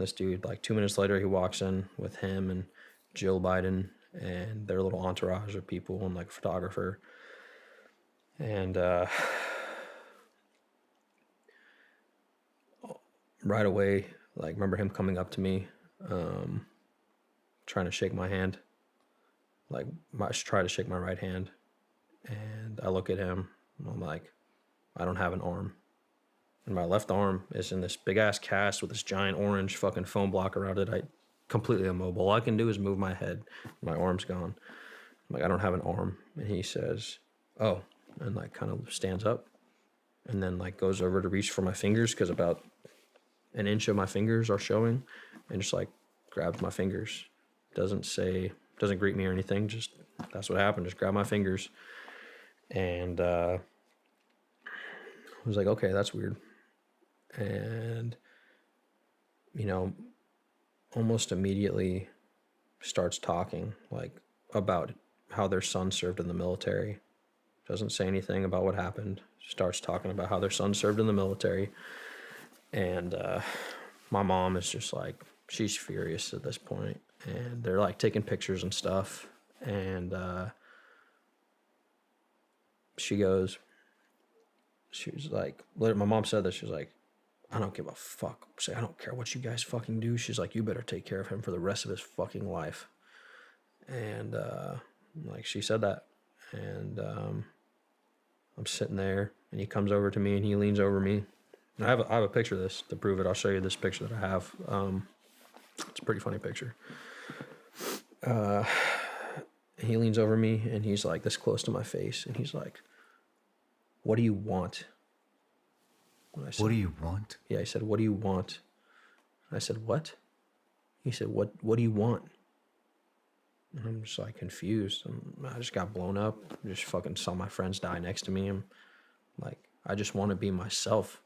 this dude. Like 2 minutes later, he walks in with him and Jill Biden and their little entourage of people and like a photographer. And right away, like, remember him coming up to me, trying to shake my hand, like, try to shake my right hand. And I look at him and I'm like, I don't have an arm. And my left arm is in this big ass cast with this giant orange fucking foam block around it. I completely immobile. All I can do is move my head. My arm's gone. I'm like, I don't have an arm. And he says, oh, and like kind of stands up and then like goes over to reach for my fingers because about an inch of my fingers are showing, and just like grabs my fingers. Doesn't greet me or anything. Just, that's what happened. Just grab my fingers. And I was like, okay, that's weird. And, you know, almost immediately starts talking like about how their son served in the military. Doesn't say anything about what happened. Starts talking about how their son served in the military. And my mom is just like, she's furious at this point. And they're like taking pictures and stuff. And she was like, my mom said this, she was like, I don't give a fuck. Say, I don't care what you guys fucking do. She's like, you better take care of him for the rest of his fucking life. And like, she said that. And I'm sitting there and he comes over to me and he leans over me. And I have a picture of this to prove it. I'll show you this picture that I have. It's a pretty funny picture. He leans over me and he's like this close to my face. And he's like, what do you want? I said, what do you want? Yeah, he said, what do you want? I said, what? He said, what do you want? And I'm just like confused. I just got blown up. I just fucking saw my friends die next to me. I'm like, I just want to be myself.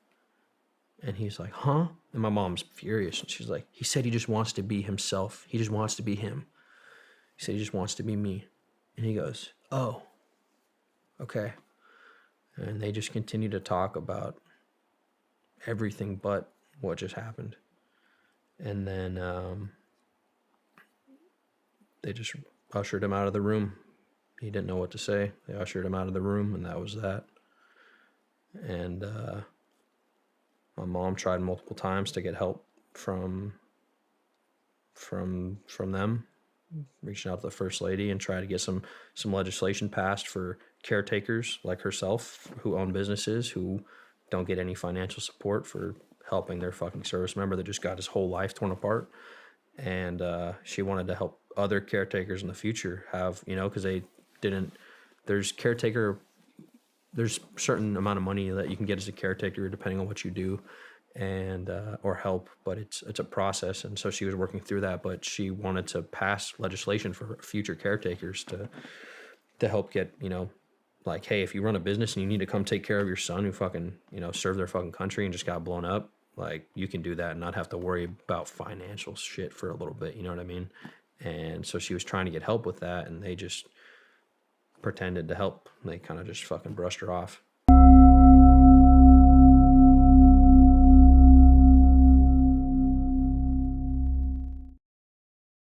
And he's like, huh? And my mom's furious. And she's like, he said he just wants to be himself. He just wants to be him. He said he just wants to be me. And he goes, oh, okay. And they just continue to talk about everything but what just happened. And then they just ushered him out of the room. He didn't know what to say. They ushered him out of the room, and that was that. And my mom tried multiple times to get help from them, reaching out to the first lady and try to get some legislation passed for caretakers like herself who own businesses who don't get any financial support for helping their fucking service member that just got his whole life torn apart. And she wanted to help other caretakers in the future have, you know, because there's certain amount of money that you can get as a caretaker depending on what you do, and or help, but it's a process. And so she was working through that, but she wanted to pass legislation for future caretakers to help get, you know, like, hey, if you run a business and you need to come take care of your son who fucking, you know, served their fucking country and just got blown up, like, you can do that and not have to worry about financial shit for a little bit, you know what I mean? And so she was trying to get help with that, and they just pretended to help. They kind of just fucking brushed her off.